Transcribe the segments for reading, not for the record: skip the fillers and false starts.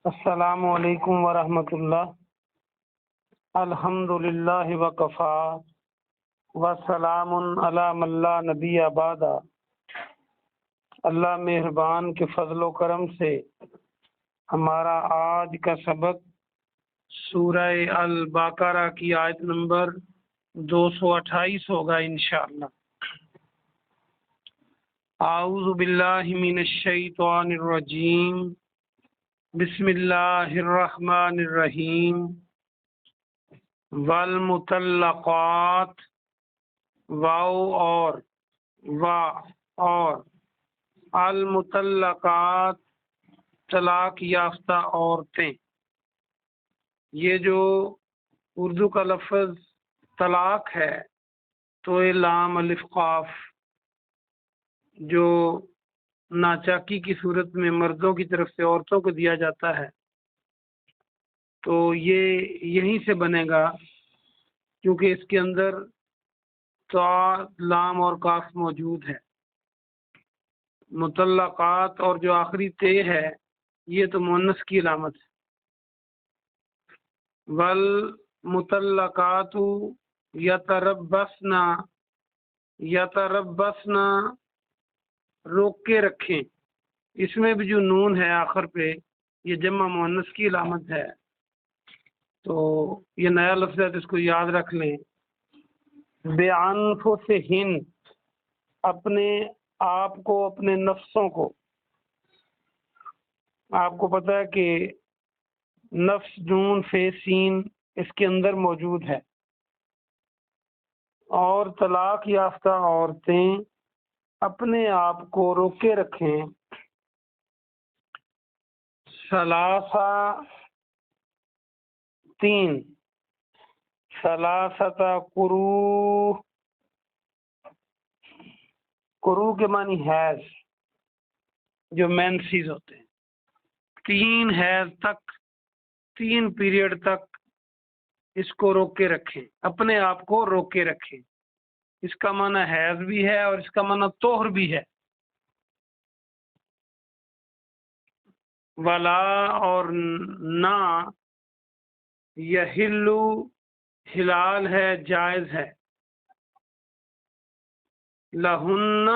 السلام علیکم ورحمۃ اللہ۔ الحمدللہ وکفا وسلام علی من لا نبی بعد۔ اللہ مہربان کے فضل و کرم سے ہمارا آج کا سبق سورہ البقرہ کی آیت نمبر 228 ہوگا انشاءاللہ۔ اعوذ باللہ من الشیطان الرجیم، بسم اللہ الرحمن الرحیم۔ والمطلقات، واو اور وا اور المطلقات، طلاق یافتہ عورتیں۔ یہ جو اردو کا لفظ طلاق ہے تو یہ لام الف قاف جو ناچاکی کی صورت میں مردوں کی طرف سے عورتوں کو دیا جاتا ہے تو یہ یہیں سے بنے گا، کیونکہ اس کے اندر تا، لام اور کاف موجود ہے۔ مطلقات اور جو آخری تے ہے یہ تو مؤنث کی علامت ہے۔ والمطلقات یتربصن، روک کے رکھیں۔ اس میں بھی جو نون ہے آخر پہ یہ جمع مؤنث کی علامت ہے، تو یہ نیا لفظ ہے تو اس کو یاد رکھ لیں۔ بِأَنفُسِهِنَّ، اپنے آپ کو، اپنے نفسوں کو۔ آپ کو پتہ ہے کہ نفس نون فے سین اس کے اندر موجود ہے۔ اور طلاق یافتہ عورتیں اپنے آپ کو روکے رکھیں۔ ثلاثہ، تین، ثلاثۃ قروء، قروء کے معنی حیض، جو مینسیز ہوتے ہیں۔ 3 حیض تک، 3 پیریڈ تک اس کو روک کے رکھیں، اپنے آپ کو روک کے رکھیں۔ اس کا معنی حیض بھی ہے اور اس کا معنی طہر بھی ہے۔ ولا، اور نہ، یحل، حلال ہے، جائز ہے، لہن،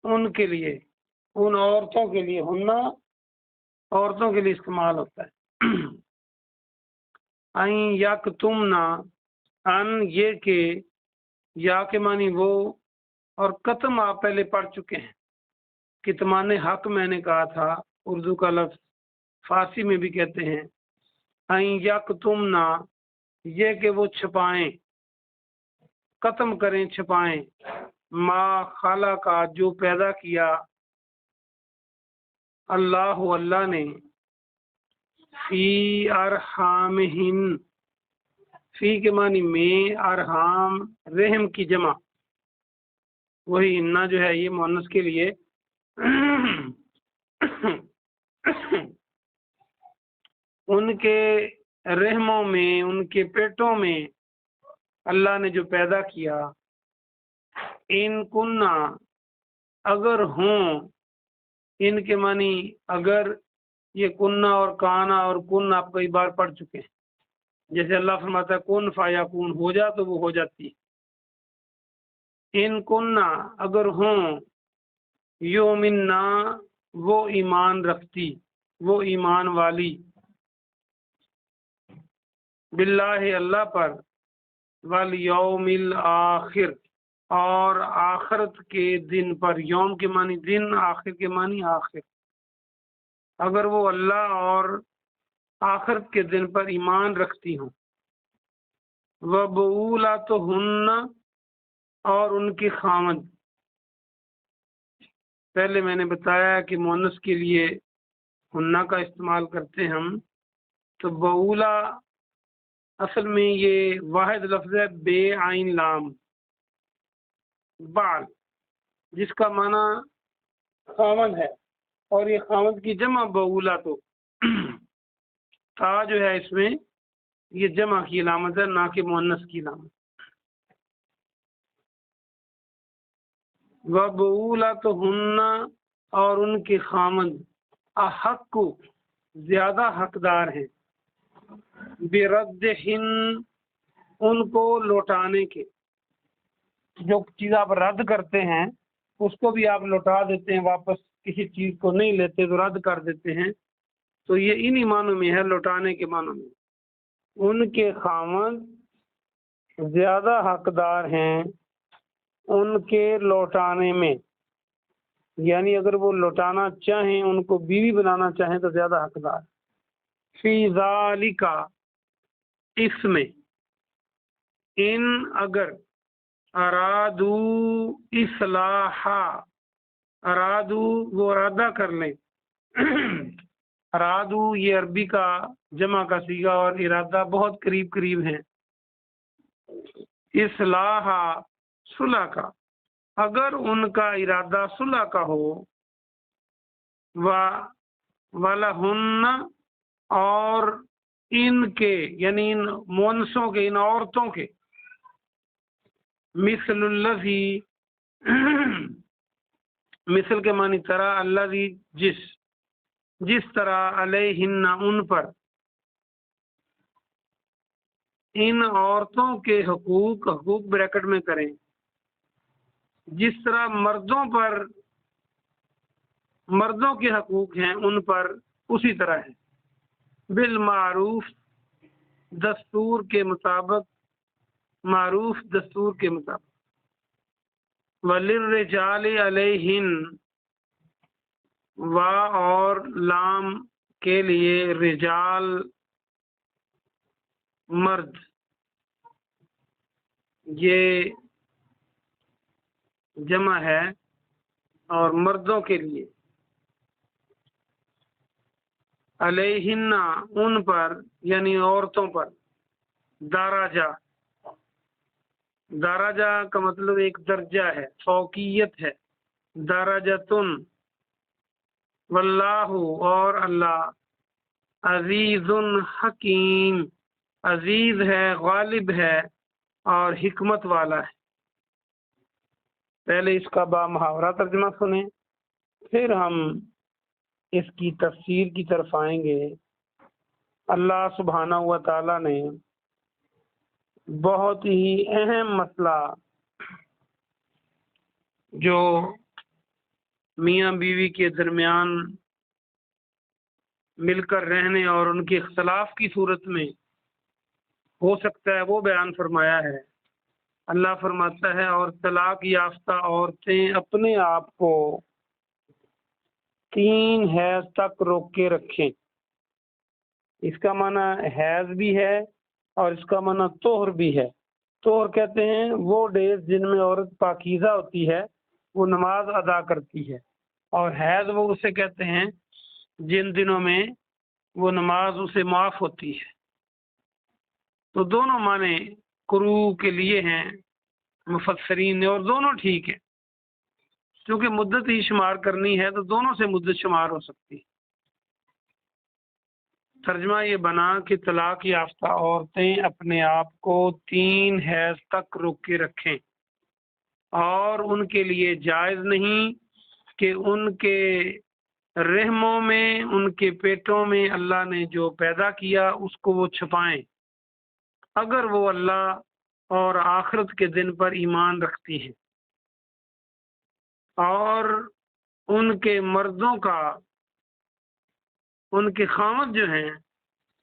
ان کے لیے، ان عورتوں کے لیے، ہن عورتوں کے لیے استعمال ہوتا ہے۔ این یکتمنا، ان یہ کہ، یا کے معنی وہ، اور قتم آپ پہلے پڑھ چکے ہیں۔ کتمان حق میں نے کہا تھا، اردو کا لفظ فارسی میں بھی کہتے ہیں۔ این یکتمنا، یہ کہ وہ چھپائیں، قتم کریں، چھپائیں، ما خلق، جو پیدا کیا اللہ، اللہ نے، فی ارحامہن، فی کے معنی میں، ارحام رحم کی جمع، وہی انا جو ہے یہ مؤنث کے لیے ان کے رحموں میں، ان کے پیٹوں میں اللہ نے جو پیدا کیا۔ ان کننا، اگر ہوں، ان کے معنی اگر، یہ کننا اور کانا اور کن آپ کئی بار پڑھ چکے ہیں۔ جیسے اللہ فرماتا ہے کن فیکون، ہو جا تو وہ ہو جاتی ہے۔ ان کننا، اگر ہوں، یؤمننا، وہ ایمان رکھتی، وہ ایمان والی، باللہ، اللہ پر، والیوم الآخر، اور آخرت کے دن پر۔ یوم کے معنی دن، آخر کے معنی آخر۔ اگر وہ اللہ اور آخرت کے دن پر ایمان رکھتی ہوں۔ وبعولتہن، اور ان کے خاوند۔ پہلے میں نے بتایا کہ مؤنث کے لیے ہنہ کا استعمال کرتے ہم، تو بعولہ اصل میں یہ واحد لفظ ہے بے عین لام، بال، جس کا معنی خاوند ہے، اور یہ خاوند کی جمع بعولہ، تو تا جو ہے اس میں یہ جمع کی علامت ہے، نہ کہ مؤنث کی علامت۔ وبعولتہن، اور ان کے خاوند، احق، زیادہ حقدار ہیں، بردہن ان کو لوٹانے کے، جو چیز آپ رد کرتے ہیں اس کو بھی آپ لوٹا دیتے ہیں، واپس کسی چیز کو نہیں لیتے تو رد کر دیتے ہیں، تو یہ انہی معنوں میں ہے، لوٹانے کے معنوں میں۔ ان کے خاوند زیادہ حقدار ہیں ان کے لوٹانے میں، یعنی اگر وہ لوٹانا چاہیں، ان کو بیوی بنانا چاہیں تو زیادہ حقدار۔ فی ذالک، اس میں، ان اگر، ارادو اصلاحا، ارادو وہ ارادہ کر لیں، ارادو یہ عربی کا جمع کا صیغہ اور ارادہ بہت قریب قریب ہیں۔ اصلاح صلح کا، اگر ان کا ارادہ صلح کا ہو، وَلَهُنَّ اور ان کے یعنی ان مونسوں کے، ان عورتوں کے، مثل الذی مثل کے معنی طرح، الذی جس طرح، علیہن ان پر، ان عورتوں کے حقوق بریکٹ میں کریں، جس طرح مردوں پر، مردوں کے حقوق ہیں ان پر اسی طرح ہے، بالمعروف دستور کے مطابق، معروف دستور کے مطابق، وللرجال علیہن و اور لام کے لیے، رجال مرد، یہ جمع ہے، اور مردوں کے لیے، علیہن ان پر یعنی عورتوں پر، دراجہ، دراجہ کا مطلب ایک درجہ ہے، فوقیت ہے، درجتن، واللہ اور اللہ، عزیز حکیم، عزیز ہے، غالب ہے، اور حکمت والا ہے۔ پہلے اس کا با محاورہ ترجمہ سنیں، پھر ہم اس کی تفسیر کی طرف آئیں گے۔ اللہ سبحانہ و تعالی نے بہت ہی اہم مسئلہ جو میاں بیوی کے درمیان مل کر رہنے اور ان کے اختلاف کی صورت میں ہو سکتا ہے وہ بیان فرمایا ہے۔ اللہ فرماتا ہے، اور طلاق یافتہ عورتیں اپنے آپ کو 3 حیض تک روک کے رکھیں۔ اس کا معنی حیض بھی ہے اور اس کا معنی طہر بھی ہے۔ طہر کہتے ہیں وہ ڈیز جن میں عورت پاکیزہ ہوتی ہے، وہ نماز ادا کرتی ہے، اور حیض وہ اسے کہتے ہیں جن دنوں میں وہ نماز اسے معاف ہوتی ہے۔ تو دونوں معنی قروء کے لیے ہیں مفسرین نے، اور دونوں ٹھیک ہے، کیونکہ مدت ہی شمار کرنی ہے تو دونوں سے مدت شمار ہو سکتی ہے۔ ترجمہ یہ بنا کہ طلاق یافتہ عورتیں اپنے آپ کو 3 حیض تک روک کے رکھیں، اور ان کے لیے جائز نہیں کہ ان کے رحموں میں، ان کے پیٹوں میں اللہ نے جو پیدا کیا اس کو وہ چھپائیں، اگر وہ اللہ اور آخرت کے دن پر ایمان رکھتی ہیں۔ اور ان کے مردوں کا، ان کے خاوند جو ہیں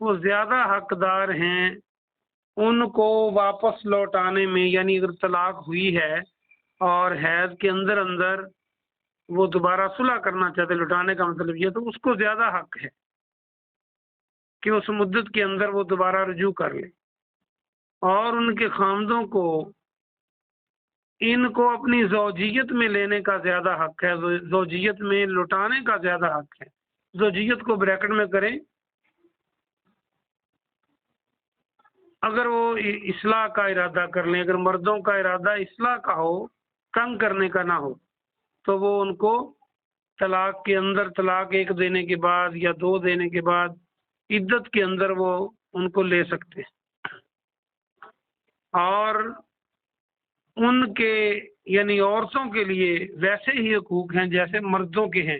وہ زیادہ حقدار ہیں ان کو واپس لوٹانے میں، یعنی اگر طلاق ہوئی ہے اور حیض کے اندر اندر وہ دوبارہ صلح کرنا چاہتے، لوٹانے کا مطلب یہ، تو اس کو زیادہ حق ہے کہ اس مدت کے اندر وہ دوبارہ رجوع کر لے، اور ان کے خاوندوں کو ان کو اپنی زوجیت میں لینے کا زیادہ حق ہے، زوجیت میں لوٹانے کا زیادہ حق ہے۔ زوجیت کو بریکٹ میں کریں، اگر وہ اصلاح کا ارادہ کر لیں، اگر مردوں کا ارادہ اصلاح کا ہو، تنگ کرنے کا نہ ہو، تو وہ ان کو طلاق کے اندر، طلاق 1 دینے کے بعد یا 2 دینے کے بعد عدت کے اندر وہ ان کو لے سکتے ہیں، اور ان کے یعنی عورتوں کے لیے ویسے ہی حقوق ہیں جیسے مردوں کے ہیں۔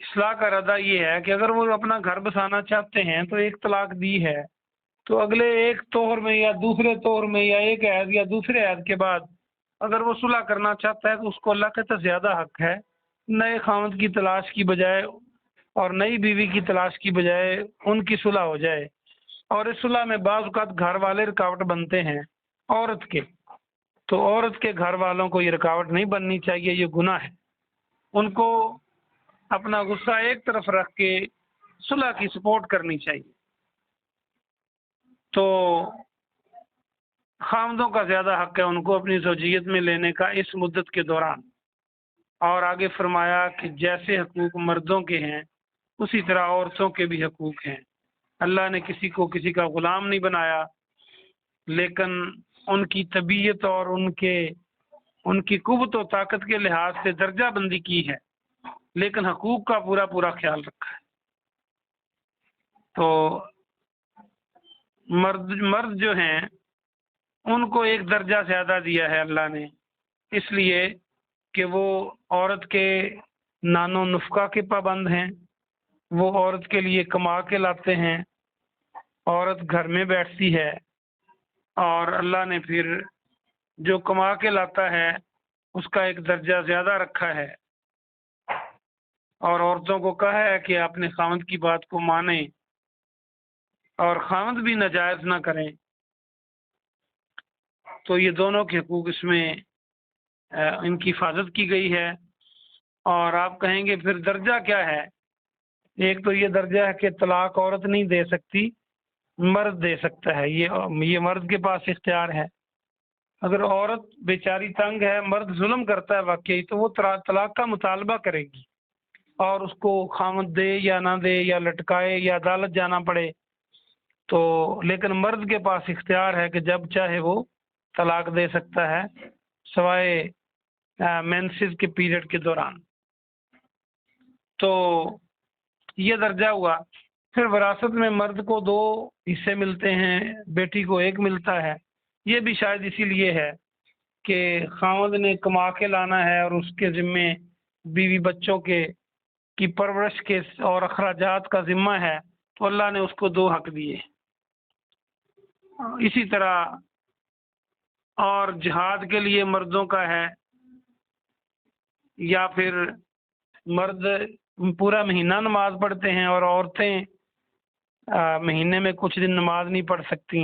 اصلاح کا ارادہ یہ ہے کہ اگر وہ اپنا گھر بسانا چاہتے ہیں تو ایک طلاق دی ہے تو اگلے ایک طور میں یا دوسرے طور میں یا ایک عہد یا دوسرے عہد کے بعد اگر وہ صلح کرنا چاہتا ہے تو اس کو اللہ کہتا ہے زیادہ حق ہے نئے خاوند کی تلاش کی بجائے اور نئی بیوی کی تلاش کی بجائے ان کی صلح ہو جائے۔ اور اس صلح میں بعض اوقات گھر والے رکاوٹ بنتے ہیں عورت کے، تو عورت کے گھر والوں کو یہ رکاوٹ نہیں بننی چاہیے، یہ گناہ ہے۔ ان کو اپنا غصہ ایک طرف رکھ کے صلح کی سپورٹ کرنی چاہیے۔ تو خامدوں کا زیادہ حق ہے ان کو اپنی زوجیت میں لینے کا اس مدت کے دوران۔ اور آگے فرمایا کہ جیسے حقوق مردوں کے ہیں اسی طرح عورتوں کے بھی حقوق ہیں۔ اللہ نے کسی کو کسی کا غلام نہیں بنایا، لیکن ان کی طبیعت اور ان کی قوت و طاقت کے لحاظ سے درجہ بندی کی ہے، لیکن حقوق کا پورا پورا خیال رکھا ہے۔ تو مرد جو ہیں ان کو ایک درجہ زیادہ دیا ہے اللہ نے، اس لیے کہ وہ عورت کے نان و نفقہ کے پابند ہیں، وہ عورت کے لیے کما کے لاتے ہیں، عورت گھر میں بیٹھتی ہے، اور اللہ نے پھر جو کما کے لاتا ہے اس کا ایک درجہ زیادہ رکھا ہے، اور عورتوں کو کہا ہے کہ اپنے خاوند کی بات کو مانیں اور خاوند بھی ناجائز نہ کریں۔ تو یہ دونوں کے حقوق اس میں ان کی حفاظت کی گئی ہے۔ اور آپ کہیں گے پھر درجہ کیا ہے؟ ایک تو یہ درجہ ہے کہ طلاق عورت نہیں دے سکتی، مرد دے سکتا ہے، یہ مرد کے پاس اختیار ہے۔ اگر عورت بیچاری تنگ ہے، مرد ظلم کرتا ہے واقعی، تو وہ طلاق کا مطالبہ کرے گی، اور اس کو خامد دے یا نہ دے یا لٹکائے یا عدالت جانا پڑے تو، لیکن مرد کے پاس اختیار ہے کہ جب چاہے وہ طلاق دے سکتا ہے، سوائے مینسز کے پیریڈ کے دوران۔ تو یہ درجہ ہوا۔ پھر وراثت میں مرد کو 2 حصے ملتے ہیں، بیٹی کو 1 ملتا ہے۔ یہ بھی شاید اسی لیے ہے کہ خاوند نے کما کے لانا ہے اور اس کے ذمے بیوی بچوں کی پرورش کے اور اخراجات کا ذمہ ہے، تو اللہ نے اس کو 2 حق دیے۔ اسی طرح اور جہاد کے لیے مردوں کا ہے، یا پھر مرد پورا مہینہ نماز پڑھتے ہیں اور عورتیں مہینے میں کچھ دن نماز نہیں پڑھ سکتی،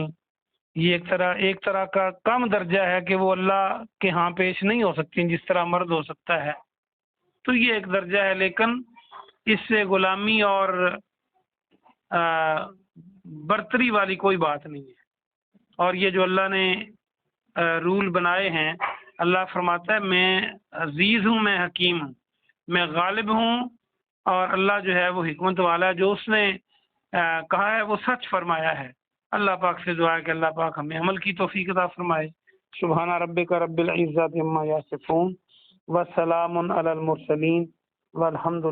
یہ ایک طرح کا کم درجہ ہے کہ وہ اللہ کے ہاں پیش نہیں ہو سکتی جس طرح مرد ہو سکتا ہے۔ تو یہ ایک درجہ ہے، لیکن اس سے غلامی اور برتری والی کوئی بات نہیں ہے۔ اور یہ جو اللہ نے رول بنائے ہیں، اللہ فرماتا ہے میں عزیز ہوں، میں حکیم ہوں، میں غالب ہوں، اور اللہ جو ہے وہ حکمت والا ہے، جو اس نے کہا ہے وہ سچ فرمایا ہے۔ اللہ پاک سے دعا ہے کہ اللہ پاک ہمیں عمل کی توفیق عطا فرمائے۔ سبحان ربک رب العزت عما یصفون وسلام علی المرسلین والحمد